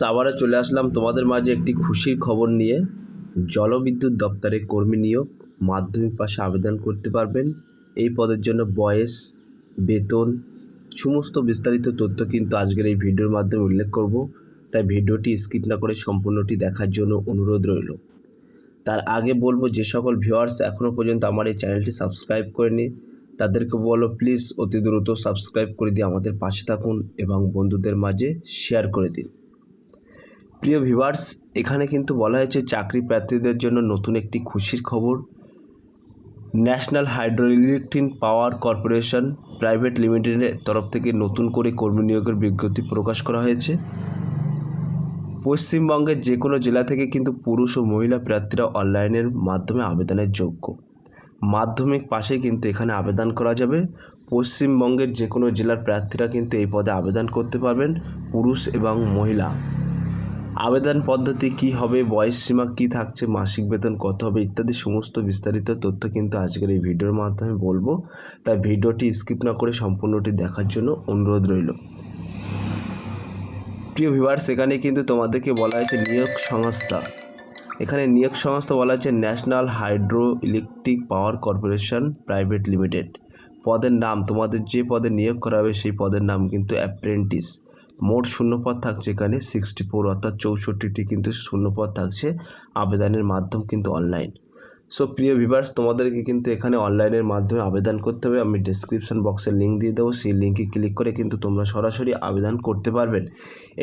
আবারও চলে আসলাম তোমাদের মাঝে একটি খুশির খবর নিয়ে। জলবিদ্যুৎ দপ্তরে কর্মী নিয়োগ, মাধ্যমিক পাশে আবেদন করতে পারবেন। এই পদের জন্য বয়স, বেতন, সমস্ত বিস্তারিত তথ্য কিন্তু আজকের এই ভিডিওর মাধ্যমে উল্লেখ করব। তাই ভিডিওটি স্কিপ না করে সম্পূর্ণটি দেখার জন্য অনুরোধ রইল। তার আগে বলবো, যে সকল ভিউয়ার্স এখনও পর্যন্ত আমার এই চ্যানেলটি সাবস্ক্রাইব করেনি তাদেরকে বলো প্লিজ অতি দ্রুত সাবস্ক্রাইব করে দিয়ে আমাদের পাশে থাকুন এবং বন্ধুদের মাঝে শেয়ার করে দিন। প্রিয় ভিউয়ার্স, এখানে কিন্তু বলা হয়েছে চাকরি প্রার্থীদের জন্য নতুন একটি খুশির খবর। ন্যাশনাল হাইড্রোইলেকট্রিক পাওয়ার কর্পোরেশন প্রাইভেট লিমিটেডের তরফ থেকে নতুন করে কর্মী নিয়োগের বিজ্ঞপ্তি প্রকাশ করা হয়েছে। পশ্চিমবঙ্গের যে কোনো জেলা থেকে কিন্তু পুরুষ ও মহিলা প্রার্থীরা অনলাইনের মাধ্যমে আবেদনের যোগ্য। মাধ্যমিক পাশে কিন্তু এখানে আবেদন করা যাবে। পশ্চিমবঙ্গের যে কোনো জেলার প্রার্থীরা কিন্তু এই পদে আবেদন করতে পারবেন, পুরুষ এবং মহিলা। আবেদন পদ্ধতি কী হবে, বয়সসীমা কী থাকছে, মাসিক বেতন কত হবে ইত্যাদি সমস্ত বিস্তারিত তথ্য কিন্তু আজকের এই ভিডিওর মাধ্যমে বলবো। তাই ভিডিওটি স্কিপ না করে সম্পূর্ণটি দেখার জন্য অনুরোধ রইল। প্রিয় ভিউয়ার্স, এখানে কিন্তু তোমাদেরকে বলা হয়েছে নিয়োগ সংস্থা। এখানে নিয়োগ সংস্থা বলা হচ্ছে national hydro electric power corporation private limited. পদের নাম, তোমাদের যে পদে নিয়োগ করা হবে সেই পদের নাম কিন্তু অ্যাপ্রেন্টিস। মোট শূন্যপদ থাকছে এখানে 64, অর্থাৎ 64টি কিন্তু শূন্যপদ থাকছে। আবেদনের মাধ্যম কিন্তু অনলাইন। সো প্রিয় ভিউয়ার্স, তোমাদেরকে কিন্তু এখানে অনলাইনের মাধ্যমে আবেদন করতে হবে। আমি ডিসক্রিপশন বক্সে লিঙ্ক দিয়ে দেবো, সেই লিঙ্কে ক্লিক করে কিন্তু তোমরা সরাসরি আবেদন করতে পারবেন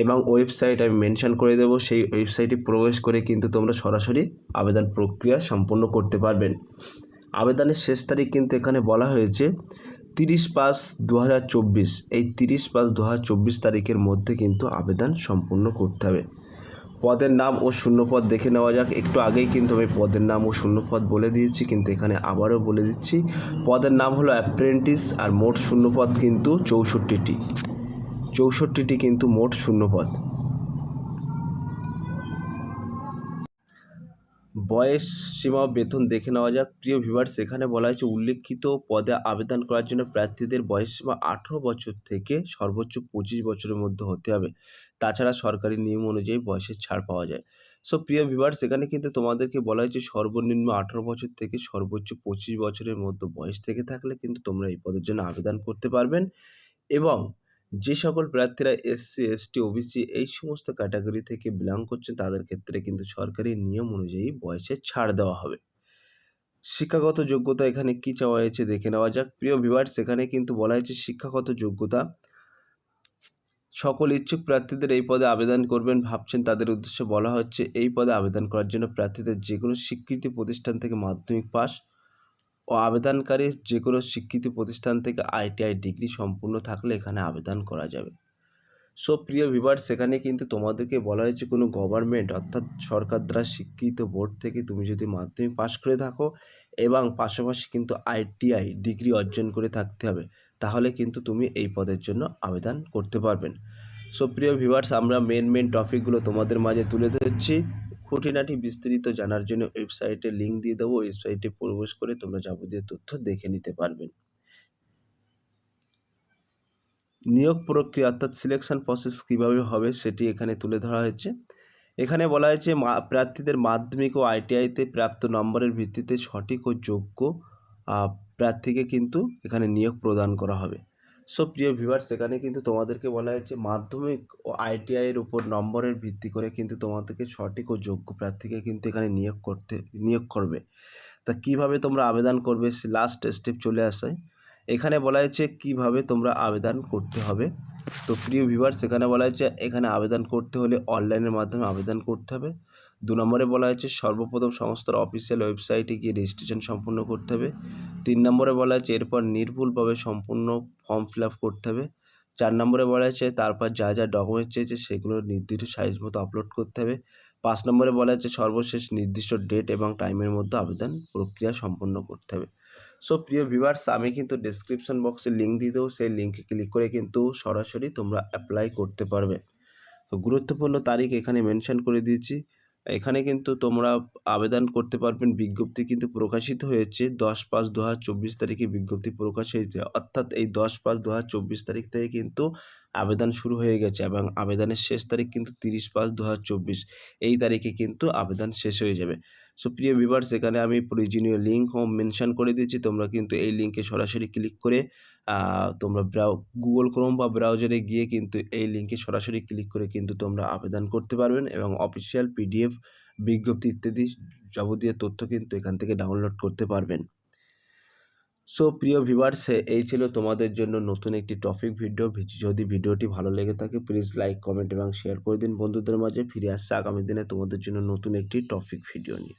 এবং ওয়েবসাইট আমি মেনশন করে দেবো। সেই ওয়েবসাইটে প্রবেশ করে কিন্তু তোমরা সরাসরি আবেদন প্রক্রিয়া সম্পন্ন করতে পারবেন। আবেদনের শেষ তারিখ কিন্তু এখানে বলা হয়েছে 30/5/2024। এই 30/5/2024 তারিখের মধ্যে কিন্তু আবেদন সম্পূর্ণ করতে হবে। পদের নাম ও শূন্যপদ দেখে নেওয়া যাক। একটু আগেই কিন্তু আমি পদের নাম ও শূন্যপদ বলে দিয়েছি, কিন্তু এখানে আবারও বলে দিচ্ছি। পদের নাম হলো অ্যাপ্রেন্টিস আর মোট শূন্যপদ কিন্তু 64টি কিন্তু মোট শূন্যপদ। বয়স সীমা বেতন দেখে নেওয়া যাক। প্রিয় ভিউয়ার্স, এখানে বলা হয়েছে উল্লেখিত পদে আবেদন করার জন্য প্রার্থীদের বয়স সীমা 18 বছর থেকে সর্বোচ্চ 25 বছরের মধ্যে হতে হবে। তাছাড়া সরকারি নিয়ম অনুযায়ী বয়সের ছাড় পাওয়া যায়। সো প্রিয় ভিউয়ার্স, এখানে কিন্তু তোমাদেরকে বলা হয়েছে সর্বনিম্ন 18 বছর থেকে সর্বোচ্চ 25 বছরের মধ্যে বয়স থেকে থাকলে কিন্তু তোমরা এই পদের জন্য আবেদন করতে পারবেন। এবং যে সকল প্রার্থীরা এসসি, এসটি, ওবিসি এই সমস্ত ক্যাটাগরি থেকে বিলং করছেন তাদের ক্ষেত্রে কিন্তু সরকারি নিয়ম অনুযায়ী বয়সের ছাড় দেওয়া হবে। শিক্ষাগত যোগ্যতা এখানে কী চাওয়া হয়েছে দেখে নেওয়া যাক। প্রিয় ভিউয়ার্স, এখানে কিন্তু বলা হয়েছে শিক্ষাগত যোগ্যতা। সকল ইচ্ছুক প্রার্থীদের এই পদে আবেদন করবেন ভাবছেন তাদের উদ্দেশ্যে বলা হচ্ছে, এই পদে আবেদন করার জন্য প্রার্থীদের যে কোনো স্বীকৃত প্রতিষ্ঠান থেকে মাধ্যমিক পাস ও আবেদনকারী যে কোনো স্বীকৃত প্রতিষ্ঠান থেকে আইটিআই ডিগ্রি সম্পূর্ণ থাকলে এখানে আবেদন করা যাবে। সো প্রিয় ভিউয়ার্স, সেখানে কিন্তু তোমাদেরকে বলা হয়েছে কোনো গভর্নমেন্ট অর্থাৎ সরকার দ্বারা স্বীকৃত বোর্ড থেকে তুমি যদি মাধ্যমিক পাস করে থাকো এবং পাশাপাশি কিন্তু আইটিআই ডিগ্রি অর্জন করে থাকতে হবে, তাহলে কিন্তু তুমি এই পদের জন্য আবেদন করতে পারবেন। সো প্রিয় ভিউয়ার্স, আমরা মেন টপিকগুলো তোমাদের মাঝে তুলে ধরছি। খুঁটিনাটি বিস্তারিত জানার জন্য ওয়েবসাইটে লিঙ্ক দিয়ে দেবো, ওয়েবসাইটে প্রবেশ করে তোমরা যাবতীয় তথ্য দেখে নিতে পারবেন। নিয়োগ প্রক্রিয়া অর্থাৎ সিলেকশন প্রসেস কীভাবে হবে সেটি এখানে তুলে ধরা হয়েছে। এখানে বলা হয়েছে প্রার্থীদের মাধ্যমিক ও আইটিআইতে প্রাপ্ত নম্বরের ভিত্তিতে সঠিক ও যোগ্য প্রার্থীকে কিন্তু এখানে নিয়োগ প্রদান করা হবে। সো প্রিয় ভিউয়ার্স, এখানে কিন্তু তোমাদেরকে বলা হয়েছে মাধ্যমিক ও আইটিআইয়ের উপর নম্বরের ভিত্তি করে কিন্তু তোমাদেরকে সঠিক ও যোগ্য প্রার্থীকে কিন্তু এখানে নিয়োগ করবে। তা কীভাবে তোমরা আবেদন করবে সে লাস্ট স্টেপ চলে আসে। এখানে বলা হয়েছে কীভাবে তোমরা আবেদন করতে হবে। তো প্রিয় ভিউয়ার্স, এখানে বলা হয়েছে এখানে আবেদন করতে হলে অনলাইনের মাধ্যমে আবেদন করতে হবে। 2 নম্বরে বলা হয়েছে সর্বপ্রথম সংস্থার অফিসিয়াল ওয়েবসাইটে গিয়ে রেজিস্ট্রেশন সম্পূর্ণ করতে হবে। 3 নম্বরে বলা হয়েছে এরপর নির্ভুলভাবে সম্পূর্ণ ফর্ম ফিল আপ করতে হবে। 4 নম্বরে বলা হয়েছে তারপর যা ডকুমেন্টস চেয়েছে সেগুলো নির্দিষ্ট সাইজ মতো আপলোড করতে হবে। 5 নম্বরে বলা হয়েছে সর্বশেষ নির্দিষ্ট ডেট এবং টাইমের মধ্যে আবেদন প্রক্রিয়া সম্পন্ন করতে হবে। সো প্রিয় ভিউয়ার্স, আমি কিন্তু ডেসক্রিপশন বক্সে লিঙ্ক দিয়ে দেবো, সেই লিঙ্কে ক্লিক করে কিন্তু সরাসরি তোমরা অ্যাপ্লাই করতে পারবে। তো গুরুত্বপূর্ণ তারিখ এখানে মেনশন করে দিয়েছি। এখানে কিন্তু তোমরা আবেদন করতে পারবেন। বিজ্ঞপ্তি কিন্তু প্রকাশিত হয়েছে 10/5/2024 তারিখে বিজ্ঞপ্তি প্রকাশ হয়েছে, অর্থাৎ এই 10/5/2024 তারিখ থেকে কিন্তু আবেদন শুরু হয়ে গেছে এবং আবেদনের শেষ তারিখ কিন্তু 30/5/2024 এই তারিখে কিন্তু আবেদন শেষ হয়ে যাবে। সো প্রিয় ভিউয়ার্স, এখানে আমি প্রয়োজনীয় লিঙ্কও মেনশন করে দিয়েছি। তোমরা কিন্তু এই লিঙ্কে সরাসরি ক্লিক করে তোমরা গুগল ক্রোম বা ব্রাউজারে গিয়ে কিন্তু এই লিঙ্কে সরাসরি ক্লিক করে কিন্তু তোমরা আবেদন করতে পারবেন এবং অফিসিয়াল পিডিএফ, বিজ্ঞপ্তি ইত্যাদি যাবতীয় তথ্য কিন্তু এখান থেকে ডাউনলোড করতে পারবেন। সো প্রিয় ভিউয়ার্স, এই ছিল তোমাদের জন্য নতুন একটি টপিক ভিডিও। যদি ভিডিওটি ভালো লেগে থাকে প্লিজ লাইক, কমেন্ট এবং শেয়ার করে দিন বন্ধুদের মাঝে। ফিরে আসছে আগামী দিনে তোমাদের জন্য নতুন একটি টপিক ভিডিও নিয়ে।